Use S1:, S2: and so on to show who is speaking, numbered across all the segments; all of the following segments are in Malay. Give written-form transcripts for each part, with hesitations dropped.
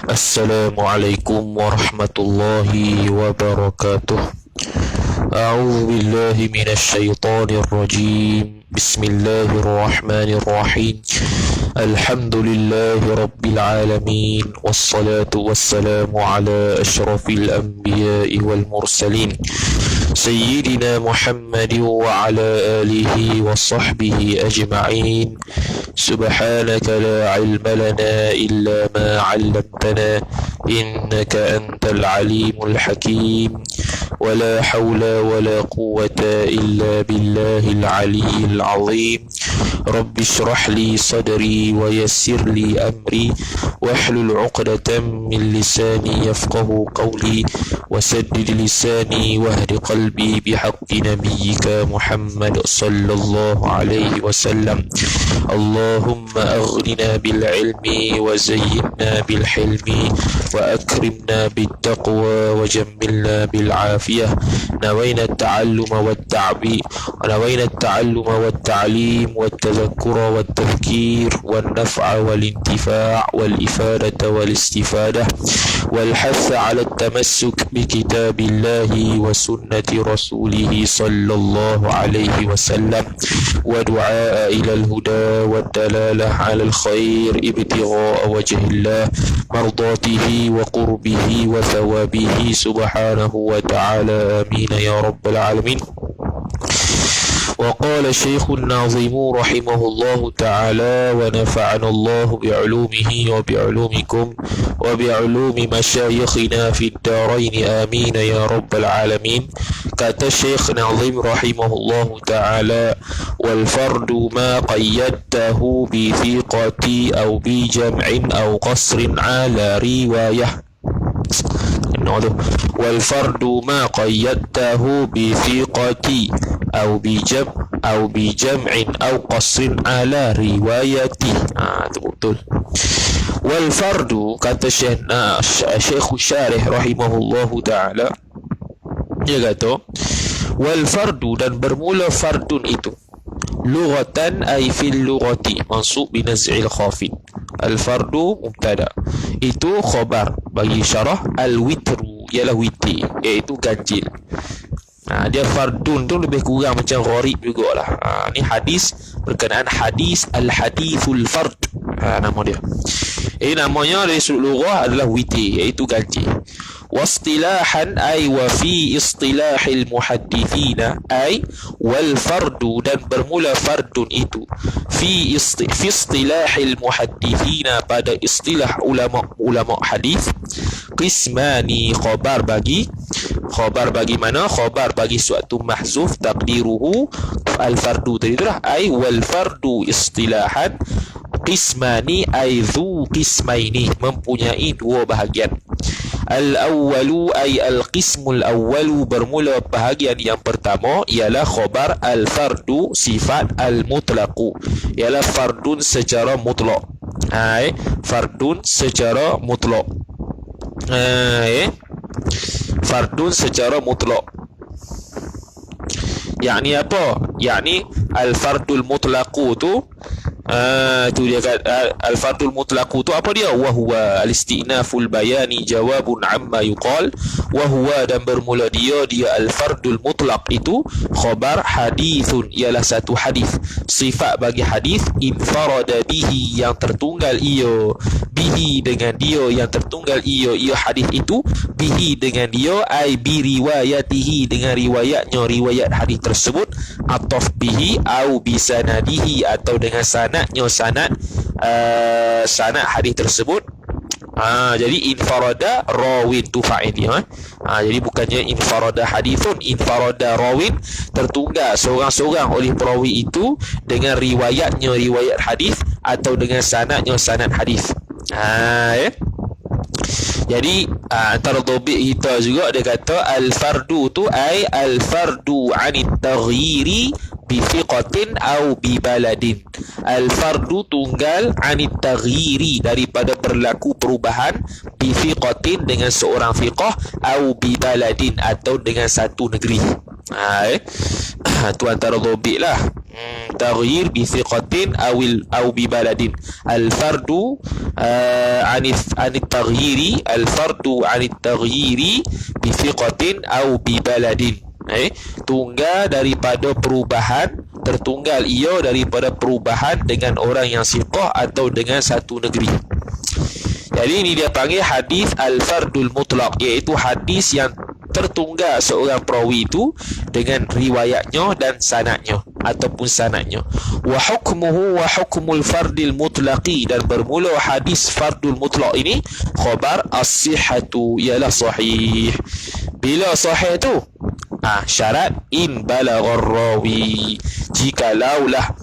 S1: Assalamualaikum warahmatullahi wabarakatuh. A'udzu billahi minasy syaithanir rajim. Bismillahirrahmanirrahim. Alhamdulillahi rabbil alamin, wassalatu wassalamu ala asyrafil anbiya'i wal mursalin, sayyidina Muhammadin wa ala alihi wa sahbihi ajma'in. Subhanaka la ilma lana illa ma 'allamtana innaka antal alimul hakim. ولا حول ولا قوة إلا بالله العلي العظيم. رب اشرح لي صدري ويسر لي أمري واحلل عقدة من لساني يفقه قولي وسدد لساني واهد قلبي بحق نبيك محمد صلى الله عليه وسلم. اللهم أغننا بالعلم وزينا بالحلم وأكرمنا بالتقوى وجملنا بالعافية. نوينا التعلم والتعليم والتذكر والتذكير والنفع والانتفاع والإفادة والاستفادة والحث على التمسك بكتاب الله وسنة رسوله صلى الله عليه وسلم ودعاء إلى الهدى والدلالة على الخير ابتغاء وجه الله مرضاته وقربه وثوابه سبحانه وتعالى. آمين يا رب العالمين. وقال الشيخ الناظم رحمه الله تعالى ونفعنا الله بعلومه وبعلومكم وبعلوم مشايخنا في الدارين آمين يا رب العالمين. Kata Syekh Nazim rahimahullahu ta'ala, wal fardu ma qayyadtahu bi thiqati aw bi jam'in aw qasrin ala riwayah. wal fardu ma qayyadtahu bi thiqati aw bi jam'in aw qasrin ala riwayati. Itu betul. Wal fardu, kata Syekh Syarih rahimahullahu ta'ala, dia kata wal fardu, dan bermula fardun itu lughatan ay fil lughati mansub bi naz'il khafid. Al fardu mubtada, itu khabar bagi syarah. Al witru ialah witi, iaitu ganjil. Dia fardun tu lebih kurang macam gharib jugalah. Ni hadis berkenaan hadis al hadithul fard, nama dia. Namanya dari sudut lughah adalah witi, iaitu ganjil. Wastilahan ay wa fi istilahil muhaddithina ay wal fardu, dan bermula fardun itu fi istilahil muhaddithina, pada istilah ulama hadis. Qismani, khabar bagi mana? Khabar bagi suatu mahzuf taqdiruhu al fardu tadi itulah, ay wal fardu istilahan. Qismani ay dhu qismaini, mempunyai dua bahagian. Al-awwalu ay al-qismul awwalu, bermula bahagian yang pertama ialah khabar al-fardu sifat al-mutlaqu, ialah fardun secara mutlak. Fardun secara mutlak. Fardun secara mutlak. Yakni apa? Yakni al-fardul mutlaqu tu tu dia kata al-fardul mutlaqu tu apa dia? Wa huwa al-istinaful bayani jawabun amma yuqal. Wa huwa, dan bermula dia al-fardul mutlaq itu khabar hadithun, ialah satu hadis. Sifat bagi hadis infarada bihi, yang tertunggal ia, bihi dengan dia, yang tertunggal ia hadis itu, bihi dengan dia ai bi riwayatihi, dengan riwayatnya, riwayat hadis tersebut, ataf bihi au bi sanadihi, atau dengan sanadnya, sanad hadis tersebut. Jadi infarada rawin tu fa'il dia. Jadi bukannya infarada hadithun, infarada rawin, tertunggal seorang-seorang oleh perawi itu dengan riwayatnya, riwayat hadis, atau dengan sanadnya, sanad hadis. Jadi antara dhabit kita juga dia kata al-fardu tu ay al-fardu 'anit taghyiri bi thiqatin au bi baladin. Al-fardu tunggal 'anit taghyiri, daripada berlaku perubahan, bi thiqatin dengan seorang thiqah, au bi baladin atau dengan satu negeri. Tu antara dhabit lah. Taghyir bi thiqatin aw bi baladin. Al-fardu anit taghyiri, al-fardu anit taghyiri bi thiqatin aw bi baladin. Tunggal daripada perubahan, tertunggal ia daripada perubahan dengan orang yang siqah atau dengan satu negeri. Jadi ini dia panggil hadis al-fardul mutlaq, iaitu hadis yang tertunggal seorang perawi itu dengan riwayatnya dan sanadnya ataupun sanadnya. Wa hukmuhu wa hukmul fardil mutlaqi, dan bermula hadis fardul mutlaq ini khabar as-sihhatu, ialah sahih. Bila sahih tu syarat in balaghar rawi, jikaulah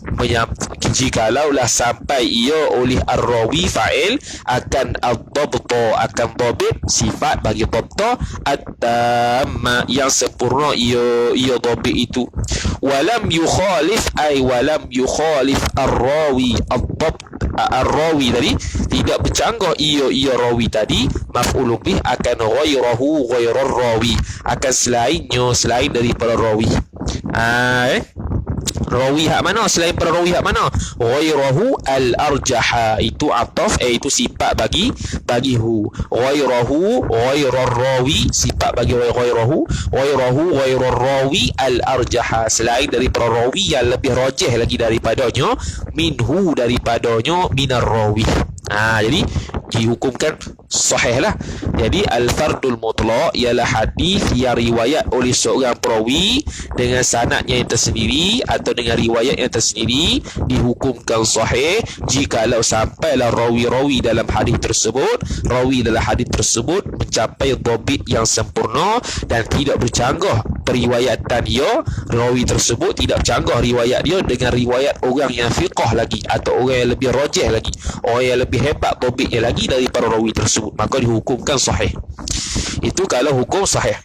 S1: sampai ia oleh ar-rawi fa'il akan ad-dabta, akan dhabit, sifat bagi dhabta at-tamma, yang sempurna ia dhabit itu. Walam yukhalif ar-rawi ad-dabt, ar-rawi tadi tidak bercanggah ia rawi tadi, maf'ulun bih akan ghairar rawi, akan selain daripada rawi. Rawi hak mana selain para rawi hak mana? Ghairahu al-arjaha, itu ataf, itu sifat bagi hu. Ghairar rawi, sifat bagi ghairar rawi al-arjaha, selain daripada rawi yang lebih rajih lagi daripadanya, minhu daripadanya, minar rawi. Jadi dihukumkan sahih lah. Jadi al-fardul mutlaq ialah hadis yang riwayat oleh seorang perawi dengan sanadnya yang tersendiri atau dengan riwayat yang tersendiri, dihukumkan sahih jikalau sampailah rawi dalam hadis tersebut mencapai dhabit yang sempurna dan tidak bercanggah periwayatan dia, rawi tersebut tidak bercanggah riwayat dia dengan riwayat orang yang fiqah lagi atau orang yang lebih rajih lagi, orang yang lebih hebat dhabitnya lagi daripada rawi tersebut, maka dihukumkan sahih. Itu kalau hukum sahih.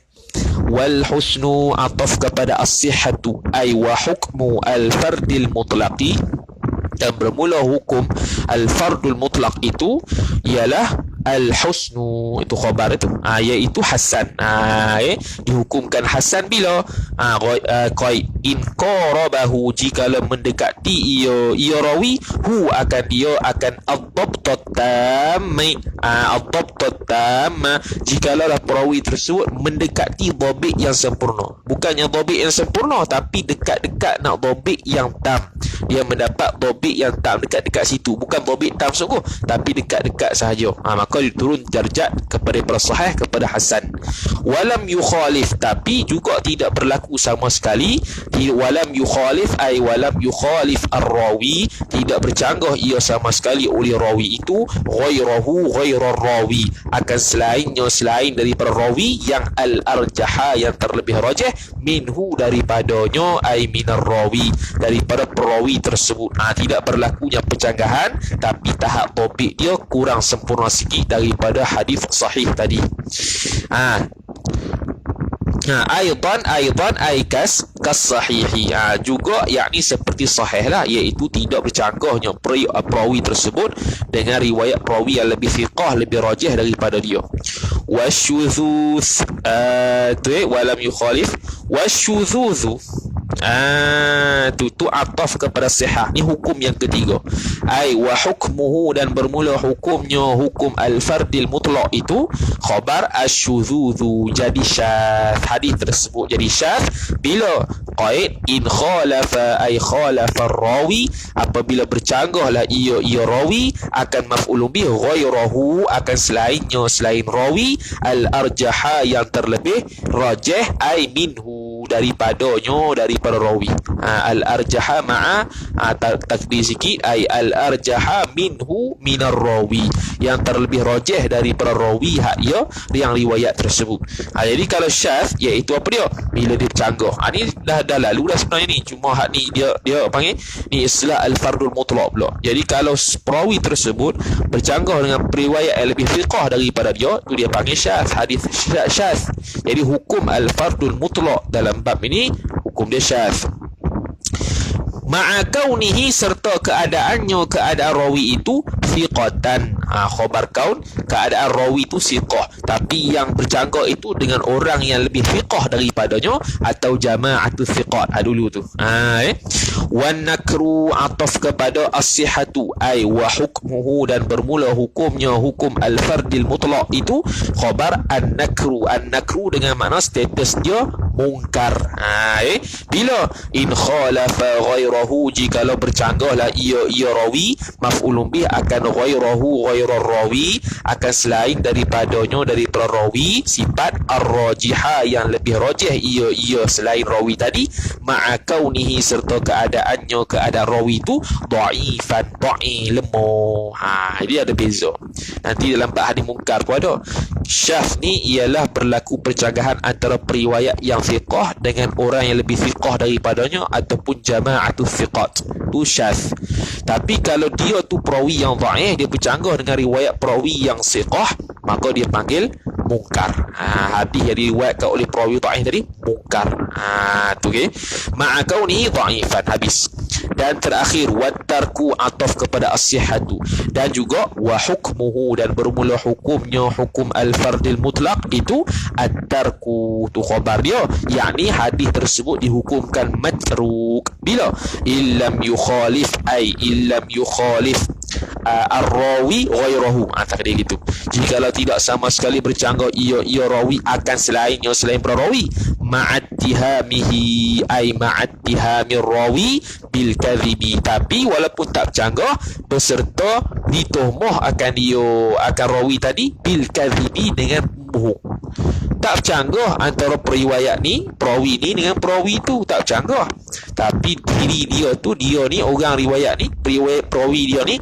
S1: Wal husnu ataf kepada as-sihhatu ay wa hukmu al-fardil mutlaqi, dan bermula hukum al-fardul mutlaq itu ialah al-husnu, itu khabar itu, iaitu hasan. Dihukumkan hasan bila in qarabahu, jikalau mendekati ia rawi hu akan dia akan ad-dabtat tamma, jikalau perawi tersebut mendekati dhabit yang sempurna, bukannya dhabit yang sempurna tapi dekat-dekat nak dhabit yang tam, dia mendapat dhabit yang tam dekat-dekat situ, bukan dhabit tam sungguh tapi dekat-dekat sahaja, maka turun darjat kepada sahih kepada hasan. Walam yukhalif, tapi juga tidak berlaku sama sekali. Walam yukhalif ay walam yukhalif ar-rawi, tidak bercanggah ia sama sekali oleh rawi itu ghairar rawi, akan selain daripada rawi yang al-arjaha, yang terlebih rajih, minhu daripadanya ay minar rawi, daripada perawi tersebut. Tidak berlakunya pencanggahan tapi tahap dhabit dia kurang sempurna sikit daripada hadis sahih tadi. Aidan aikas kasahihi, juga yakni seperti sahih lah, iaitu tidak bercanggahnya perawi tersebut dengan riwayat perawi yang lebih fiqah, lebih rajih daripada dia. Wasyudzuz walam yukhalif wasyudzuz, tu ataf kepada sihah. Ni hukum yang ketiga. Wa hukmuhu, dan bermula hukumnya hukum al-fardil mutlaq itu khabar asyudzuz, jadi syadz, hadis tersebut jadi syadz bila qaid in khalafa ay khalafa rawi, apabila bercanggahlah ia rawi akan maf'ulun bih ghairahu, akan selain rawi al-arjaha, yang terlebih rajih ay minhu daripada rawi. Al-arjaha ma'a takdir sikit ay al-arjaha minhu minar rawi, yang terlebih rajih daripada rawi dia yang riwayat tersebut. Jadi kalau syadz iaitu apa dia? Bila dia bercanggah. Ni dah lalu dah sebenarnya ni, cuma ni dia panggil ni istilah al-fardul mutlaq pula. Jadi kalau perawi tersebut bercanggah dengan periwayat yang lebih fiqah daripada dia, tu dia panggil syadz, hadis syadz. Jadi hukum al-fardul mutlaq dalam bab ini hukum dia syadz. Ma'a kaunihi, serta serta keadaannya, keadaan rawi itu thiqatan. Khabar kaun, keadaan rawi itu thiqah, tapi yang bercanggah itu dengan orang yang lebih thiqah daripadanya, atau jama'atul thiqat. Dulu tu. Wan nakru ataf kepada as-sihhatu, ai wa hukmuhu, dan bermula hukumnya, hukum al-fardil mutlaq itu khabar an-nakru. An-nakru dengan makna status dia mungkar. Bila in khalafa ghairahu, jikalau bercanggahlah ia rawi, maf'ulun bih akan ghairahu, ghairar rawi, akan selain daripadanya, dari perawi, sifat ar-rajihah yang lebih rajih ia selain rawi tadi, ma'a kaunihi, serta keadaannya, keadaan rawi itu dhaifan, lemah. Dia ada beza. Nanti dalam bab hadis mungkar pun ada. Syadz ni ialah berlaku percanggahan antara periwayat yang thiqah dengan orang yang lebih thiqah daripadanya, ataupun jama'atul thiqat. Tu syadz. Tapi kalau dia tu perawi yang dhaif, dia bercanggah dengan riwayat perawi yang thiqah, maka dia panggil mungkar. Hadis yang diriwayatkan oleh perawi dhaif tadi mungkar. Tu okey. Ma'a kaunihi dhaifan, habis. Dan terakhir, wattarku ataf kepada as-sihhatu, dan juga wa hukmuhu, dan bermula hukumnya, hukum al-fardil mutlaq itu at-tarku, tu khabar dia, yakni hadis tersebut dihukumkan matruk bila illam yukhalif, ai illam yukhalif ar-rawi ghairahu. Tak dia gitu. Jikalau tidak sama sekali bercanggah ia rawi akan selainnya, selain perawi, ma'attihamihi, ai ma'attihamir rawi bil kadhibi, tapi walaupun tak bercanggah beserta dituhmah akan rawi tadi bil kadhibi, dengan bohong. Tak bercanggah antara periwayat ni, perawi ni dengan perawi tu, tak bercanggah. Tapi diri dia tu, dia ni orang riwayat ni, perawi dia ni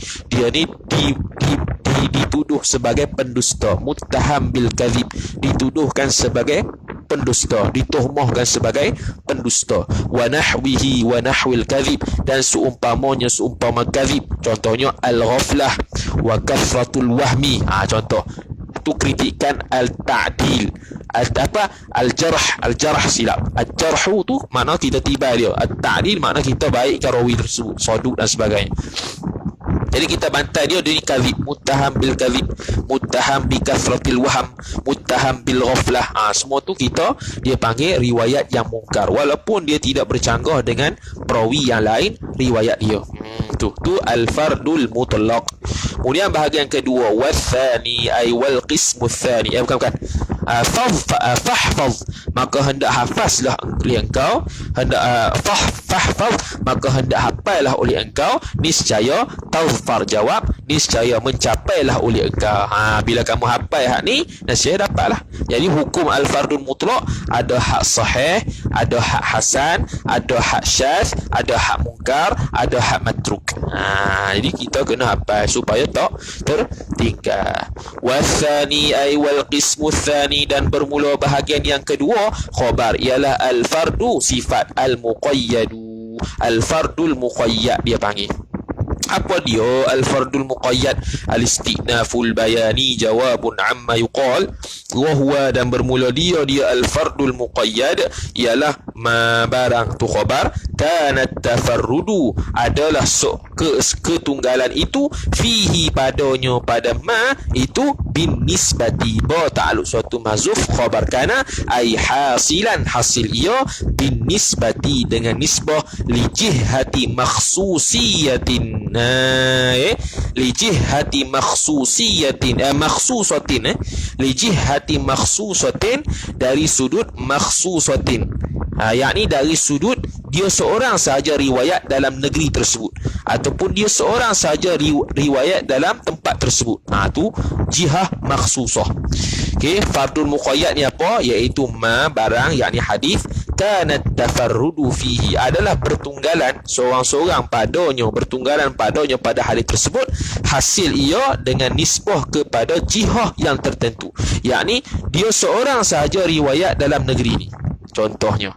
S1: dituduh sebagai pendusta, muttaham bil kadhib, dituduhkan sebagai pendusta, dituhmahkan sebagai pendusta. Wa nahwihi wa nahwil kadhib, dan seumpamanya seumpama kadhib, contohnya al-ghaflah wa kathratul wahmi. Contoh tu kritikan al-ta'dil, al-jarh silap. Al-jarhu tu makna kita tiba dia, al-ta'dil makna kita baikkan rawi tersebut, saduk dan sebagainya. Jadi kita bantai dia ni kadhib, muttaham bil kadhib, muttaham bi kathratil waham, muttaham bil ghaflah. Semua tu dia panggil riwayat yang mungkar, walaupun dia tidak bercanggah dengan perawi yang lain riwayat dia. Tu al-fardul mutlaq. Kemudian bahagian kedua, wathani, ay wal qismu tsani, bukan fahfaz, maka hendak hafazlah oleh engkau, hendak fahfaz, maka hendak hafallah oleh engkau, niscaya tazfar, jawab niscaya mencapailah oleh engkau. Bila kamu hafal hak ni, niscaya dapatlah. Jadi hukum al-fardul mutlaq ada hak sahih, ada hak hasan, ada hak syadz, ada hak mungkar, ada hak matruk. Jadi kita kena hafal supaya tak tertinggal. Wathani, ay wal qismu tsani, dan bermula bahagian yang kedua, khabar ialah al-fardu, sifat al-muqayyadu, al-fardul muqayyad dia panggil. Apa dia al-fardul muqayyad? Al-istinaful bayani, jawabun amma yuqal, wa huwa, dan bermula dia al-fardul muqayyad ialah ma barang tu khabar, kanat tafarrudu, adalah ketunggalan itu, fihi padanya, pada ma itu, bin nisbati, ba ta'alluq suatu mazuf khabar kana, ai hasilan, hasil ia, bin nisbati, dengan nisbah, li jihati makhsusiyatin, li jihati makhsusiyatin, makhsusatin, li jihati makhsusatin, dari sudut makhsusatin, yakni dari sudut dia seorang sahaja riwayat dalam negeri tersebut, ataupun dia seorang sahaja riwayat dalam tempat tersebut. Tu jihah makhsusah. Okey, fardul muqayyad ni apa? Iaitu ma barang, yakni hadis, kanat tafarrudu fihi, adalah bertunggalan seorang-seorang padanya, bertunggalan padanya pada hadis tersebut, hasil ia dengan nisbah kepada jihah yang tertentu, yakni dia seorang sahaja riwayat dalam negeri ni. contohnya.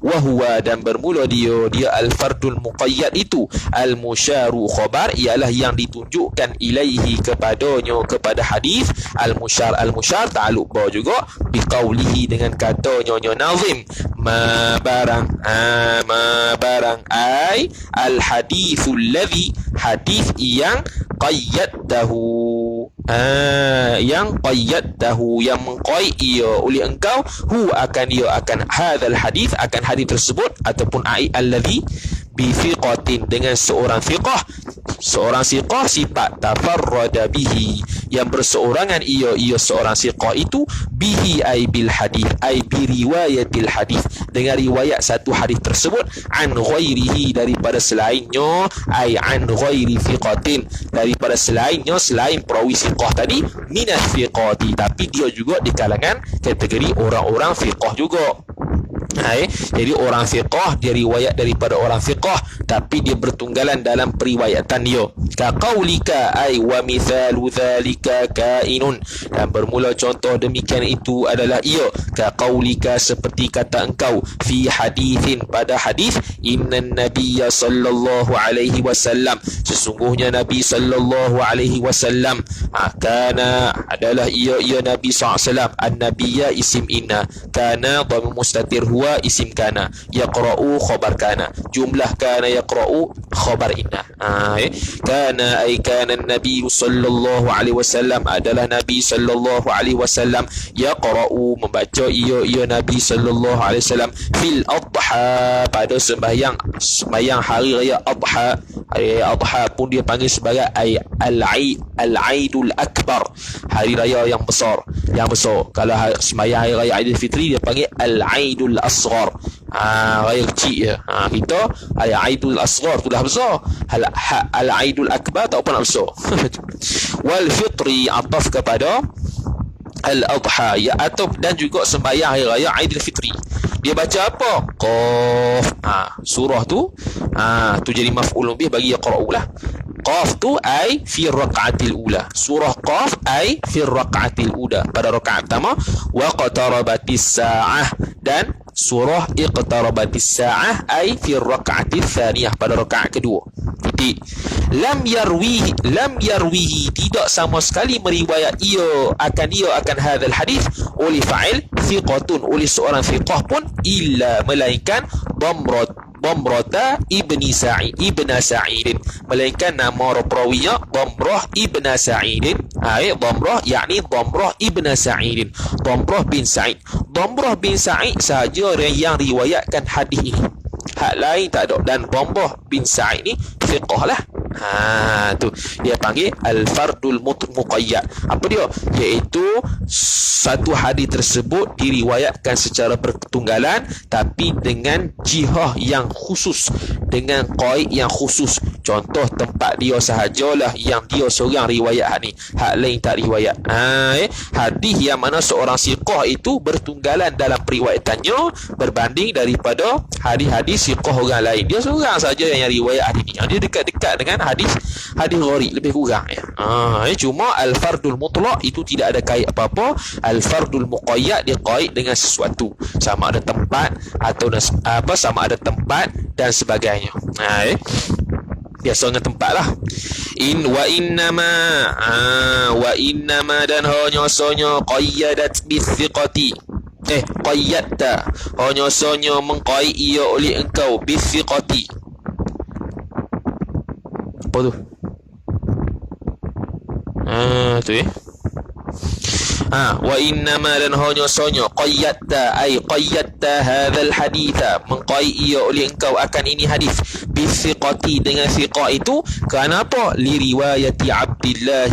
S1: Wa huwa, dan bermula dia al-fardul muqayyad itu al-musyaru khabar, ialah yang ditunjukkan ilaihi kepadanya, kepada hadis. Al-musyar ta'alluq ba juga biqaulihi, dengan kata nyonya nazim ma barang ai al-hadithul ladzi, hadis yang qayyadtahu, yang qayyadtahu, yang mengqaid ia oleh engkau, hu akan dia, akan hadzal hadis, akan hadis tersebut, ataupun ai alladhi bi thiqatin, dengan seorang thiqah, seorang thiqah sifat tafarrada bihi, yang berseorangan ia seorang thiqah itu, bihi ai bil hadis, ai bi riwayatil hadis, dengan riwayat satu hadis tersebut, an ghairihi, daripada selainnya, ai an ghairi thiqatin, daripada selainnya, selain perawi thiqah tadi, minat thiqati, tapi dia juga di kalangan kategori orang-orang thiqah juga. Jadi orang fiqah dia riwayat daripada orang fiqah, tapi dia bertunggalan dalam periwayatan dia. Ka qaulika ay wa mithalu dzalika kainun, dan bermula contoh demikian itu adalah ia. Ka qaulika, seperti kata engkau, fi hadithin, pada hadis, innan nabiyya sallallahu alaihi wasallam, sesungguhnya Nabi sallallahu alaihi wasallam, kana, adalah ia Nabi sallallahu alaihi wasallam, an-nabiyya isim inna, kana dhamir mustatir, huwa isim kana, yaqra'u khabar kana, jumlah kana yaqra'u khabar inna. Kana ay kana an-nabi sallallahu alaihi wasallam, adalah Nabi sallallahu alaihi wasallam, yaqra'u, membaca ia Nabi sallallahu alaihi wasallam, fil adha, pada sembahyang hari raya adha. Hari raya adha pun dia panggil sebagai al-aidul akbar, hari raya yang besar. Kalau sembahyang hari raya Aidil Fitri dia panggil al-aidul asghar, raya kecil ya. Kita al-aidul asghar tu dah besar, al-aidul akbar tak apa nak besar. Wal fitri, ataf kepada al-adha, ya ataf, dan juga sembahyang hari raya Aidil Fitri dia baca apa? Qaf. Surah tu tu jadi maf'ul bih bagi yaqra'u lah. Qaf tu ai fi raq'atil ula, surah Qaf ai fi raq'atil ula, pada rakaat pertama. Wa qatarabatis sa'ah, dan surah iqtarabatis sa'ah ai fi raq'atil thaniyah, pada rakaat kedua. Titik. Lam yarwihi, tidak sama sekali meriwayat ia akan hadzal hadis oleh fa'il thiqatun, oleh seorang thiqah pun, illa, melainkan Damrata ibni Sa'id, melainkan nama perawinya Damrah ibn Sa'id. Damrah yakni Damrah ibn Sa'id, Damrah bin Sa'id. Damrah bin Sa'id sahaja yang riwayatkan hadis ini, hak lain tak ada. Dan Damrah bin Sa'id ni fiqh lah. Tu dia panggil al-fardul muqayyad. Apa dia? Iaitu satu hadis tersebut diriwayatkan secara bertunggalan, tapi dengan jihah yang khusus, dengan qaid yang khusus. Contoh tempat dia sahajalah yang dia seorang riwayat ni, hak lain tak riwayat. Hadis yang mana seorang siqah itu bertunggalan dalam periwayatannya berbanding daripada hadis-hadis siqah orang lain. Dia seorang saja yang riwayat hadis ni. Dia dekat-dekat dengan hadis gharib, lebih kurang ya. Cuma al-fardul mutlaq itu tidak ada kait apa-apa. Al-fardul muqayyad dia kait dengan sesuatu, sama ada tempat atau sama ada tempat dan sebagainya. Biasa dengan tempat lah. Wa innama dan hanya sonya qayyadat bithiqati, qayyadta, hanya sonya mengqaid ia oleh engkau bithiqati. Apa tu? Tu wa innama dan hanya sonya qayyadta ay qayyadta hadzal haditha, mengqaid ia oleh engkau akan ini hadis, bithiqati, dengan thiqah itu. Kerana apa? Li riwayati Abdillah,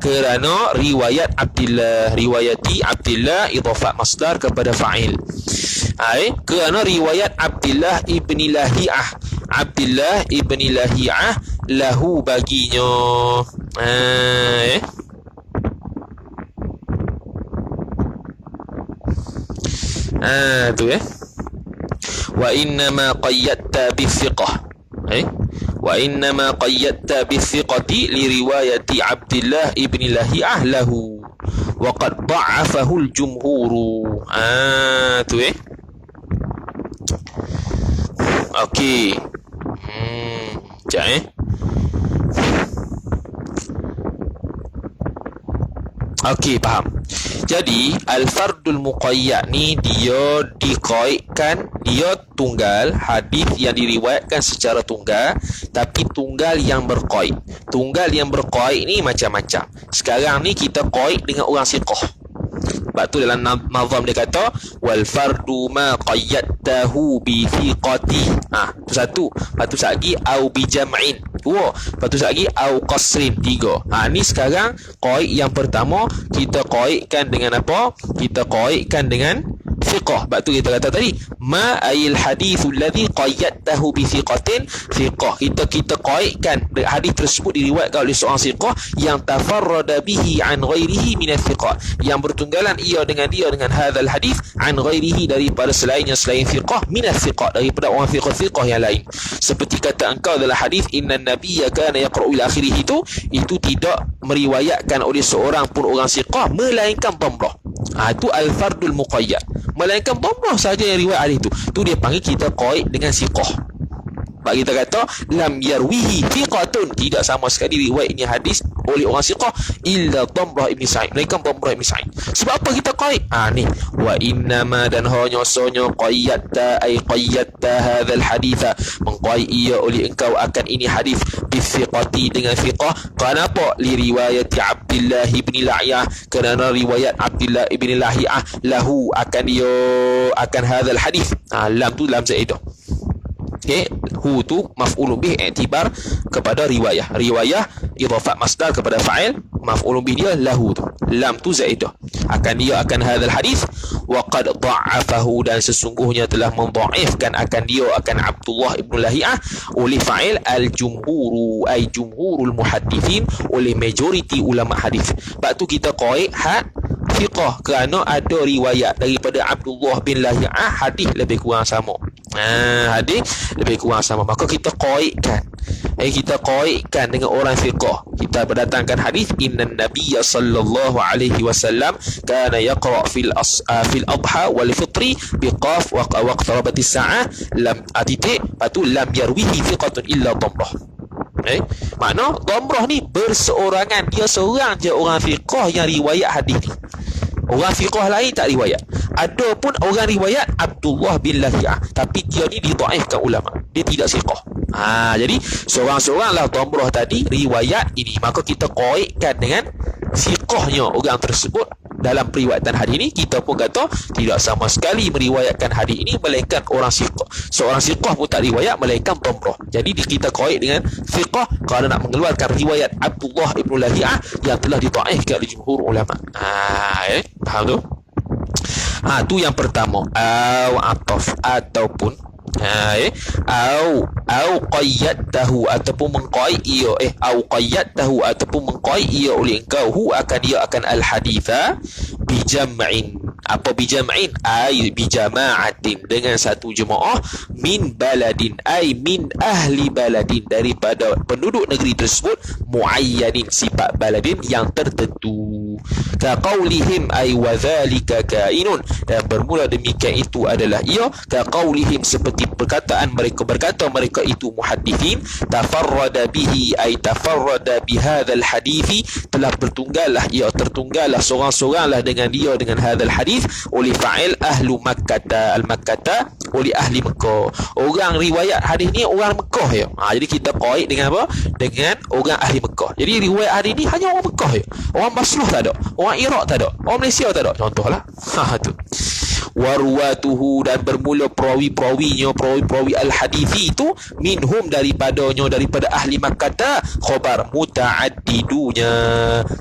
S1: kerana riwayat Abdillah, riwayati Abdillah idhafat masdar kepada fa'il. Kerana riwayat Abdillah ibni Lahi'ah, Abdillah ibni Lahi'ah lahu baginya. Tu wa innama qayyadta bithiqah, wa innama qayyadta bithiqati li riwayati Abdillah ibni Lahi'ah lahu. wa qad dha'afahu al-jumhuru. Tu okey. Sekejap okey, faham. Jadi al-fardul muqayyad ni dia dikaitkan, dia tunggal, hadis yang diriwayatkan secara tunggal, tapi tunggal yang berqaid. Tunggal yang berqaid ni macam-macam. Sekarang ni kita qaid dengan orang siqah. Sebab tu dalam nazam dia kata wal fardu ma qayyadtahu bi thiqati. Tu satu. Lepas tu lagi au bi jam'in. Dua. Lepas tu lagi au qasrin. Tiga. Ni sekarang qaid yang pertama kita qaidkan dengan apa? Kita qaidkan dengan thiqah. Sebab tu kita kata tadi ma ayil hadithul ladzi qayyadtahu bi thiqatin thiqah. Kita qaidkan hadis tersebut diriwayatkan oleh seorang thiqah yang tafarrada bihi an ghairihi min thiqah, yang bertunggalan ia dengan hadzal hadis an ghairihi, daripada selain thiqah min thiqah, daripada orang thiqah yang lain. Seperti kata engkau dalam hadis inna nabiyya kana yaqra'u ila akhirih, itu tidak meriwayatkan oleh seorang pun orang thiqah melainkan dhamrah. Itu al-fardul muqayyad, melainkan dhamrah saja yang riwayat hadis tu dia panggil kita qaid dengan thiqah. Sebab kita kata lam yarwihi thiqatun, tidak sama sekali riwayatnya hadis oleh orang thiqah illa Dhamrah ibn Sa'id, melainkan Dhamrah ibn Sa'id. Sebab apa kita qaid? Ni wa innama, dan hanya sonya qayyadta ay qayyadta hadzal haditha, mengqaid ia oleh engkau akan ini hadis bithiqati, dengan thiqah. Kenapa? Li riwayati Abdullah ibn Lahiyah, kerana riwayat Abdullah ibn Lahiyah lahu akan dia akan hadzal hadis. Lam tu lam zaidah. Okey, hu tu maf'ulun bih i'tibar kepada riwayah. Riwayah idafat masdar kepada fa'il, maf'ulun bih dia lahu tu. Lam tu zaidah. Akan dia akan hadzal hadis wa qad dha'afahu, dan sesungguhnya telah mendhaifkan akan dia akan Abdullah ibn Lahiyah oleh fa'il al-jumhuru ay jumhurul muhaddithin, oleh majoriti ulama hadis. Sebab tu kita qaid had thiqah kerana ada riwayat daripada Abdullah bin Lahiyah hadis lebih kurang sama. Hadis lebih kurang sama, maka kita qaidkan. Kita qaidkan dengan orang thiqah. Kita berdatangkan hadis innan nabiyya sallallahu alaihi wasallam kana yaqra fil adha wal fitri biqaf wa qarabatis sa'ah lam atitik patu lam yarwihi thiqatun illa dhamrah. Makna dhamrah ni berseorangan, dia seorang je orang thiqah yang riwayat hadis ni. Orang fiqh lain tak riwayat. Ada pun orang riwayat Abdullah bin Lahiyah, tapi dia ni didhaifkan ulama, dia tidak siqah. Jadi seorang-seoranglah dhamrah tadi riwayat ini, maka kita qaidkan dengan siqahnya orang tersebut dalam periwayatan hadis ini. Kita pun kata tidak sama sekali meriwayatkan hadis ini melainkan orang siqah. Seorang siqah pun tak riwayat melainkan dhamrah. Jadi kita qaid dengan siqah kerana nak mengeluarkan riwayat Abdullah ibn Lahiyah yang telah didhaifkan oleh jumhur ulama. Faham tu? Tu yang pertama, au ataf ataupun au qayyadtahu, ataupun mengqaid ia au qayyadtahu, ataupun mengqaid ia oleh engkau hu akan dia akan al haditha bi jam'in. Apa bi jam'in? Ai bi jama'atin, dengan satu jemaah, min baladin ai min ahli baladin, daripada penduduk negeri tersebut, muayyanin, sifat baladin yang tertentu. Ka qaulihim ai wa dzalika kainun, dan bermula demikian itu adalah ia, ka qaulihim seperti perkataan mereka, berkata mereka itu muhaddithin, tafarrada bihi ay tafarrada bihadzal hadithi, telah bertunggallah ia, tertunggallah seorang-seoranglah dengan dia dengan hadzal hadith oleh fa'il ahlu Makkah, al-Makkah, oleh ahli Mekah. Orang riwayat hadis ni orang Mekah ya. Jadi kita qaid dengan apa? Dengan orang ahli Mekah. Jadi riwayat hadis ni hanya orang Mekah ya. Orang Basrah tak ada, orang Iraq tak ada, orang Malaysia tak ada. Contohlah. Tu. Warwatuhu, dan bermula perawi-perawinya, perawi al-hadithi itu, minhum daripadanya, daripada ahli Makkah, khabar muta'addidunya,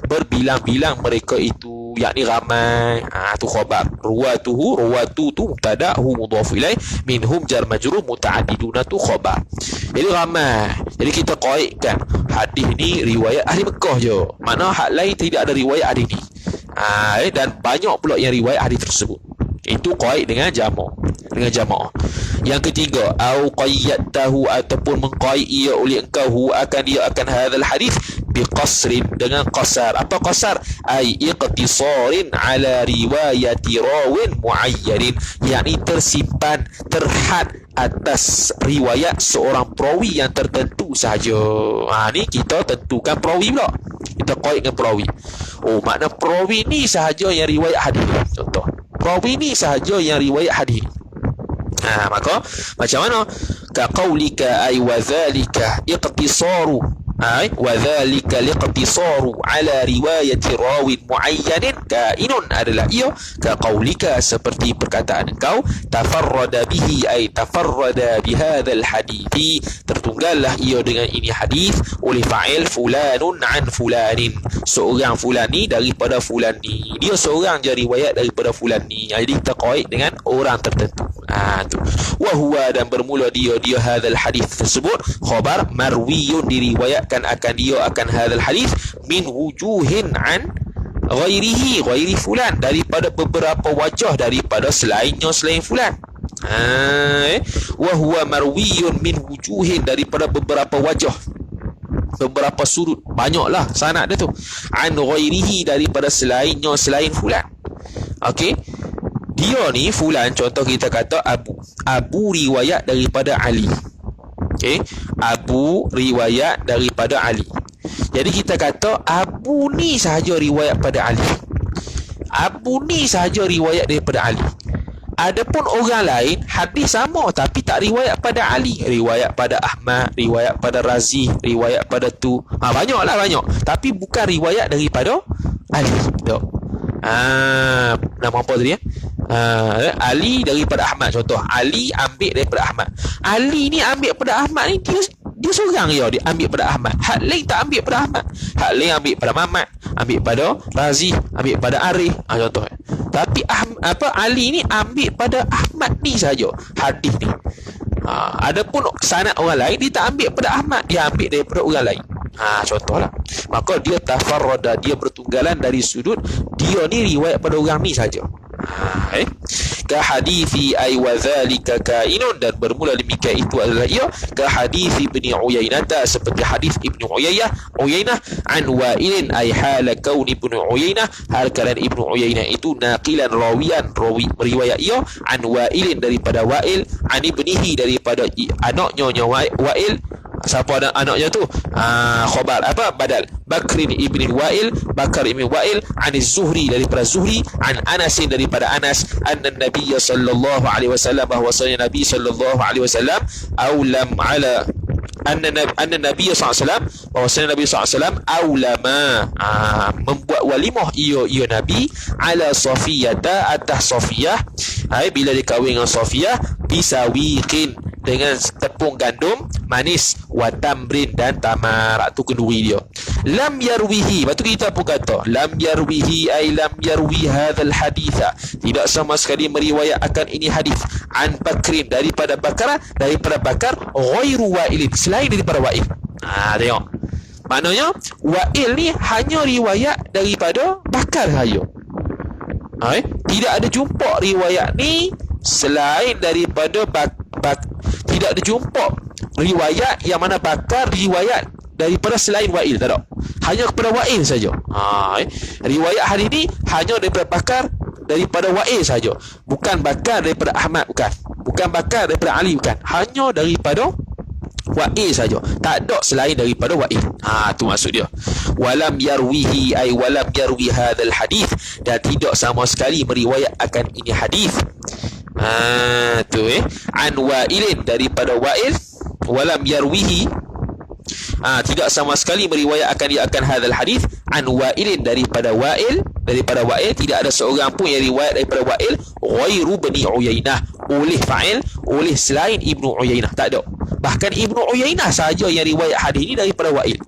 S1: berbilang-bilang mereka itu, yakni ramai. Tu khabar. Ruwatu tu mubtada, hu mudhaf ilaih, minhum jar majrur, muta'addiduna tu khabar. Jadi ramai. Jadi kita qaidkan hadis ni riwayat ahli Mekah je. Makna hak lain tidak ada riwayat hadis ni. Dan banyak pula yang riwayat hadis tersebut. Itu qaid dengan jamak. dengan jamaah. Yang ketiga, au qayyadtahu ataupun mengqaid ia oleh engkau hu akan dia akan hadzal hadis biqasrin dengan qasar. Apa qasar? Ai iqtisarin ala riwayati rawin muayyanin, yakni tersimpan terhad atas riwayat seorang perawi yang tertentu sahaja. Ni kita tentukan perawi pula. Kita qaid dengan perawi. Oh, makna perawi ni sahaja yang riwayat hadis. Contoh, perawi ni sahaja yang riwayat hadis. Maka macam mana? Ka qaulika ay wa dhalika iqtisaru ay wa dhalika liqtisaru ala riwayati rawin muayyanin kainun adalah ia ka qaulika seperti perkataan engkau tafarrada bihi ay tafarrada bihadzal hadithi, tertunggallah ia dengan ini hadis oleh fa'il fulanun an fulanin, seorang fulan ni daripada fulan ni, dia seorang je riwayat daripada fulan ni. Jadi kita qaid dengan orang tertentu. Tu wa huwa, dan bermula dia hadzal hadis tersebut khabar marwiyun, diriwayatkan akan dia akan hadzal hadis min wujuhin an ghairi fulan, daripada beberapa wajah daripada selain fulan. Wa huwa marwiyun min wujuhin, daripada beberapa wajah, beberapa sudut, banyaklah sanad dia tu, an ghairihi, daripada selain fulan. Okey, dia ni fulan, contoh kita kata Abu riwayat daripada Ali. Okey, Abu riwayat daripada Ali. Jadi kita kata Abu ni sahaja riwayat pada Ali. Abu ni sahaja riwayat daripada Ali. Adapun orang lain hadis sama tapi tak riwayat pada Ali, riwayat pada Ahmad, riwayat pada Razi, riwayat pada tu. Banyaklah banyak, tapi bukan riwayat daripada Ali. Nama apa tadi ya? Ali daripada Ahmad. Contoh, Ali ambil daripada Ahmad. Ali ni ambil pada Ahmad ni, dia seorang je dia ambil pada Ahmad. Hak lain tak ambil pada Ahmad. Hak lain ambil pada Mamat, ambil pada Razi, ambil pada Arif. Contoh. Tapi Ali ni ambil pada Ahmad ni saja hadis ni. Adapun sanad orang lain dia tak ambil pada Ahmad, dia ambil daripada orang lain. Contohlah. Maka dia tafarrada, dia bertunggalan dari sudut dia ni riwayat pada orang ni saja. Ka hadithi ay wa dhalika kainun, dan bermula demikian itu adalah ia ka hadithi Ibnu Uyainah, seperti hadis Ibnu Uyainah an Wa'ilin ay hala kaun Ibnu Uyainah, hal keadaan Ibnu Uyainah itu naqilan rawiyan, rawi meriwayat ia an Wa'ilin daripada Wa'il, an ibnihi daripada anaknya Wa'il. Siapa anaknya tu? Khabar badal Bakrin ibn Wa'il, Bakar ibn Wa'il, an Zuhri daripada Zuhri, an Anas daripada Anas, anna Nabiy sallallahu alaihi wasallam, bahwasanya Nabi sallallahu alaihi wasallam aulam ala anna Nabiy sallallahu alaihi wasallam, bahwasanya Nabi sallallahu alaihi wasallam aulama membuat walimah ia Nabi ala Safiyata, atas Safiyah, bila dikahwin dengan Safiyah, bisawiqin dengan tepung gandum manis, wa tamrin dan tamar, tu kenduri dia. Lam yarwihi, lepas tu kita pun kata lam yarwihi ay lam yarwi hadzal haditha, tidak sama sekali meriwayat akan ini hadis an Bakrin daripada Bakar ghairu Wa'ilin, selain daripada Wa'il. Tengok, maknanya Wa'il ni hanya riwayat daripada Bakar saja. Tidak ada jumpa riwayat ni selain daripada tidak ada jumpa riwayat yang mana Bakar riwayat daripada selain Wa'il, tak ada. Hanya kepada Wa'il saja. Riwayat hari ni hanya daripada Bakar daripada Wa'il saja. Bukan Bakar daripada Ahmad, bukan Bakar daripada Ali, bukan. Hanya daripada Wa'il saja. Tak ada selain daripada Wa'il. Tu maksud dia. Walam yarwihi ay walam yarwi hadzal hadis, dan tidak sama sekali meriwayat akan ini hadis. An Wa'ilin daripada Wa'il, walam yarwihi tidak sama sekali meriwayat akan hadzal hadis an Wa'ilin daripada Wa'il, tidak ada seorang pun yang riwayat daripada Wa'il ghairu Bani Uyainah, oleh fa'il, oleh selain Ibnu Uyainah, tak ada. Bahkan Ibnu Uyainah sahaja yang riwayat hadis ini daripada Wa'il.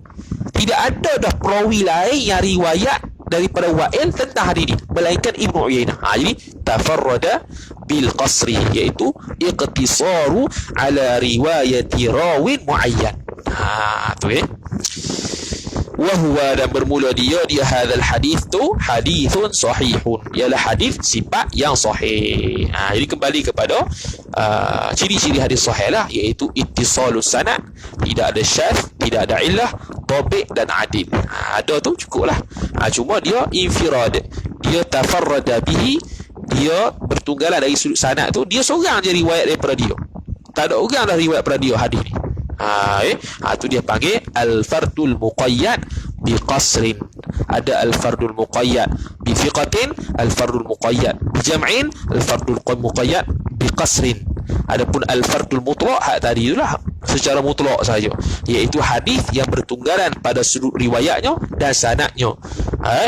S1: Tidak ada dah perawi lain yang riwayat daripada Wa'il tentang hadis ini melainkan Ibnu Uyainah. Jadi tafarrada bil qasri, iaitu iqtisaru ala riwayati rawin muayyan. Tu Wahwa, dan bermula dia hadzal hadis tu hadithun sahihun, ialah hadis sifat yang sahih. Jadi kembali kepada ciri-ciri hadis sahih lah, iaitu ittisalus sanad, tidak ada syadz, tidak ada illah, dhabit dan adil. Ada tu cukup lah. Cuma dia infirad, dia tafarrada bihi, dia bertunggalan dari sudut sanad tu, dia seorang je riwayat daripada dia, tak ada orang dah riwayat daripada dia hadis ni. Tu dia panggil al-fardul muqayyad bi qasrin. Ada al-fardul muqayyad bi thiqatin, al-fardul muqayyad bi jam'in, al-fardul muqayyad bi qasrin. Adapun al-fardul mutlaq, tadi itulah secara mutlak saja, iaitu hadis yang bertunggalan pada sudut riwayatnya dan sanadnya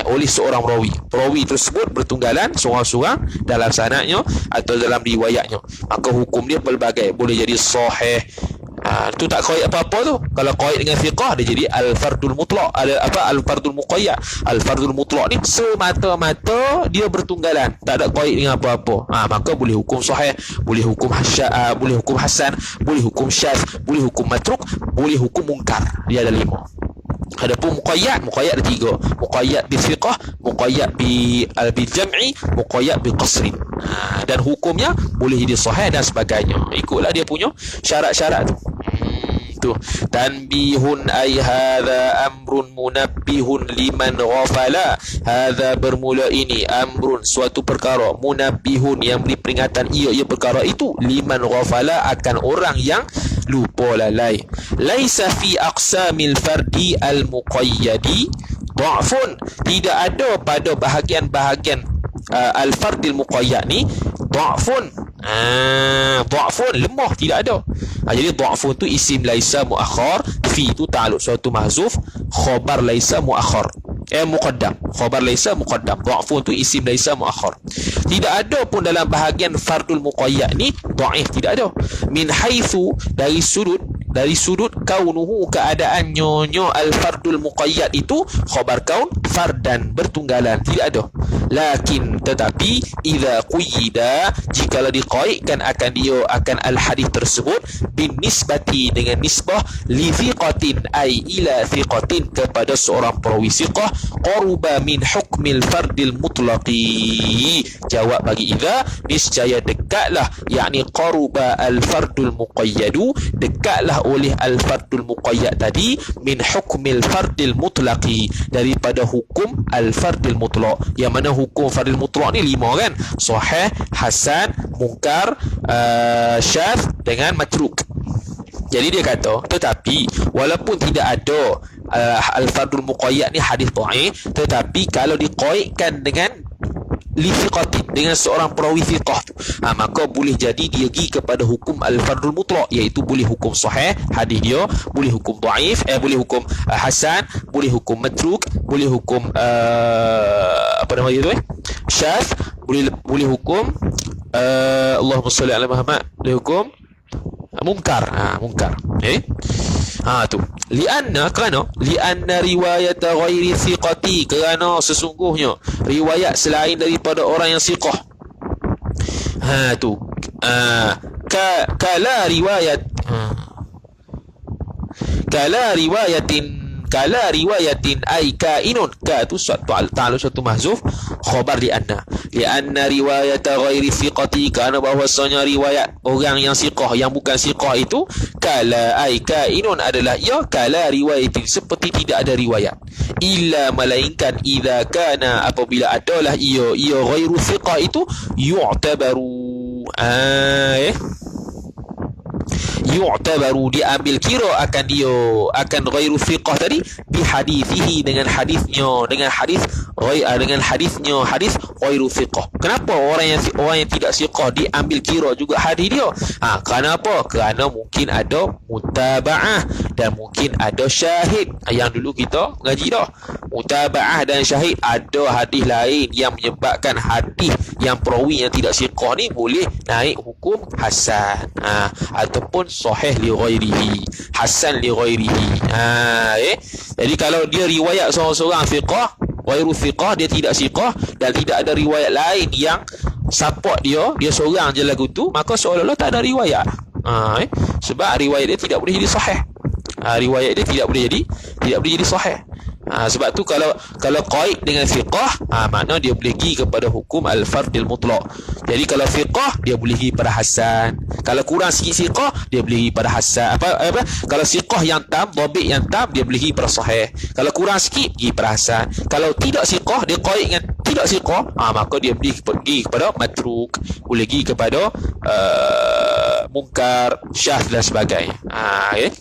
S1: oleh seorang perawi tersebut bertunggalan seorang-seorang dalam sanadnya atau dalam riwayatnya, maka hukum dia pelbagai, boleh jadi sahih. Tu tak qaid apa-apa tu. Kalau qaid dengan thiqah, dia jadi al-fardul mutlaq. Ada apa? Al-fardul muqayyad. Al-fardul mutlaq ni semata-mata dia bertunggalan, tak ada qaid dengan apa-apa. Maka boleh hukum sahih, boleh hukum boleh hukum hasan, boleh hukum syadz, boleh hukum matruk, boleh hukum mungkar. Dia ada 5. Adapun muqayyad ada 3. Muqayyad bi thiqah, muqayyad bi jam'i, muqayyad bi qasrin. Dan hukumnya boleh jadi sahih dan sebagainya. Ikutlah dia punya syarat-syarat tu. Tanbihun ay hadza amrun munabbihun liman ghafala. Hadza bermula ini, amrun suatu perkara, munabbihun yang beri peringatan ia perkara itu, liman ghafala akan orang yang lupa lalai. Laisa fi aqsamil fardi al muqayyadi dha'fun, tidak ada pada bahagian-bahagian al fardil muqayyad ni dha'fun. Dha'fun lemah, tidak ada. Jadi dha'fun tu isim laisa muakhar, fi tu ta'alluq suatu mahzuf, khabar laisa muakhar muqaddam, khabar laisa muqaddam. Dha'fun tu isim laisa muakhar. Tidak ada pun dalam bahagian fardul muqayyad ni dhaif, tidak ada. Min haitsu, dari sudut kaunuhu, keadaan nyonya al-fardul muqayyad itu khabar kaun fardan, bertunggalan, tidak ada. Lakin tetapi idza quyida, jikalau diqaidkan akan al-hadis tersebut bin nisbati, dengan nisbah li thiqatin ay ila thiqatin, kepada seorang perawi thiqah, qaruba min hukmil fardil mutlaqi. Jawab bagi idza, niscaya dekatlah, yakni qaruba al-fardul muqayyadu, dekatlah oleh al-fardul muqayyad tadi, min hukmil fardil mutlaqi, daripada hukum al-fardil mutlaq. Yang mana hukum fardil mutlaq ni 5 kan? Sahih, hasan, munkar, syadz dengan matruk. Jadi dia kata, tetapi walaupun tidak ada al-fardul muqayyad ni hadis dhaif, tetapi kalau diqaidkan dengan li thiqatin, dengan seorang perawi thiqah tu, maka boleh jadi dia pergi kepada hukum al-fardul mutlaq, iaitu boleh hukum sahih hadis dia, boleh hukum dhaif, boleh hukum hasan, boleh hukum matruk, boleh hukum apa nama dia tu syadz, boleh hukum Allahumma salli ala Muhammad, boleh hukum mungkar. Mungkar. Tu. Lianna riwayat ghairi thiqati, kerana sesungguhnya riwayat selain daripada orang yang thiqah. Tu. Kala riwayatin ay kainun, ka tu suatu ta'alluq suatu mahzuf, khabar li anna riwayat ghairi thiqati, kerana bahwasanya riwayat orang yang thiqah, yang bukan thiqah itu, kala ay kainun adalah ia, kala riwayatin seperti tidak ada riwayat, illa melainkan idza kana, apabila adalah ia ghairu thiqah itu, yu'tabaru diambil kira akan ghairu thiqah tadi, bi hadithihi, dengan hadisnya hadis ghairu thiqah. Kenapa orang yang tidak thiqah diambil kira juga hadis dia? Kenapa? Kerana mungkin ada mutaba'ah dan mungkin ada syahid. Yang dulu kita ngaji dah, mutaba'ah dan syahid. Ada hadis lain yang menyebabkan hadis yang perawi yang tidak thiqah ni boleh naik hukum hasan, ataupun sahih li ghairihi, hasan li ghairihi. Jadi kalau dia riwayat seorang-seorang thiqah, ghairu thiqah, dia tidak thiqah dan tidak ada riwayat lain yang support dia seorang je lagu tu, maka seolah-olah tak ada riwayat. Sebab riwayat dia tidak boleh jadi sahih. Riwayat dia tidak boleh jadi sahih. Sebab tu kalau qaid dengan fiqh, makna dia boleh pergi kepada hukum al-fardil mutlaq. Jadi kalau fiqh dia boleh pergi pada hasan. Kalau kurang sikit fiqh dia boleh pergi pada hasan. Kalau fiqh yang tam, dhabit yang tam, dia boleh pergi pada sahih. Kalau kurang sikit pergi pada hasan. Kalau tidak fiqh, dia qaid dengan tidak fiqh, maka dia boleh pergi kepada matruk, boleh pergi kepada munkar, syadz dan sebagainya. Okay?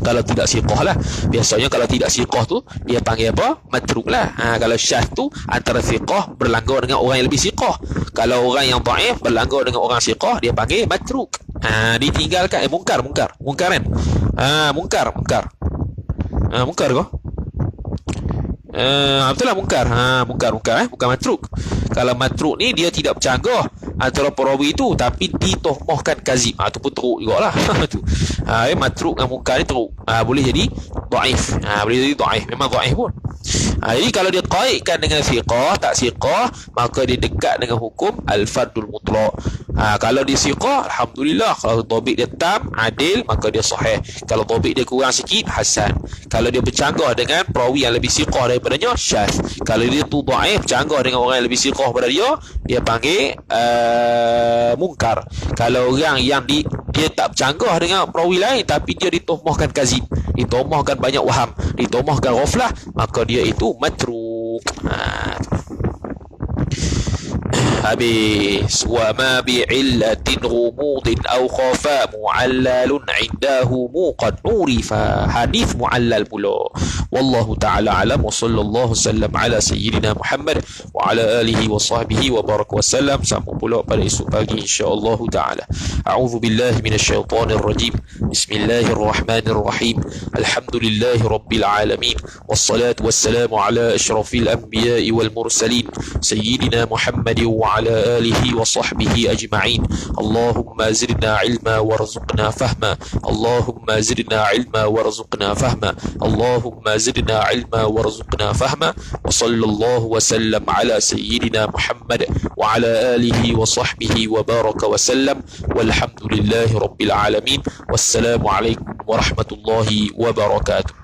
S1: Kalau tidak siqah lah. Biasanya kalau tidak siqah tu dia panggil apa? Matruk lah. Kalau syadz tu antara siqah berlanggar dengan orang yang lebih siqah. Kalau orang yang dhaif berlanggar dengan orang siqah, dia panggil matruk. Ditinggalkan. Munkar kan? Munkar kau? Betul lah munkar. Munkar bukan matruk. Kalau matruk ni dia tidak bercanggah antara perawi itu, tapi ditohmahkan kazib. Itu pun teruk jugalah. Tu. Matruk dengan munkar ni teruk. Boleh jadi dhaif. Boleh jadi dhaif. Memang dhaif pun. Jadi kalau dia qaidkan dengan siqah, tak siqah, maka dia dekat dengan hukum al-fardul mutlaq. Kalau dia siqah, alhamdulillah. Kalau dhabit dia tam, adil, maka dia sahih. Kalau dhabit dia kurang sikit, hasan. Kalau dia bercanggah dengan perawi yang lebih siqah daripadanya, syadz. Kalau dia tu dhaif, bercanggah dengan orang yang lebih siqah daripada dia panggil munkar. Kalau orang yang dia tak bercanggah dengan perawi lain, tapi dia ditohmahkan kazib, ditohmahkan banyak waham, ditohmahkan ghaflah, maka dia itu matruk. habis. Wa ma bi'illatin ghumudin aw khafa mu'allalun 'indahu qad urifa. Hadis mu'allal pula. Wallahu ta'ala alam wa sallallahu sallam ala sayyidina Muhammad wa ala alihi wa sahbihi wa baraka wasallam. Sambung pula pada esok pagi insya-Allah taala. A'udzu billahi minasyaitonir rajim. Bismillahirrahmanirrahim. Alhamdulillahi rabbil alamin. Wassalatu wassalamu ala asyrafil anbiya'i wal mursalin sayyidina Muhammad wa ala alihi wa sahbihi ajma'in. Allahumma zidna ilma warzuqna fahma. Allahumma zidna ilma warzuqna fahma. Allahumma zidna ilma warzuqna fahma. Wa sallallahu wa sallam ala sayyidina Muhammad wa ala alihi wa sahbihi wa baraka wa sallam. Walhamdulillahi rabbil alamin. Wassalamu alaikum warahmatullahi wabarakatuh.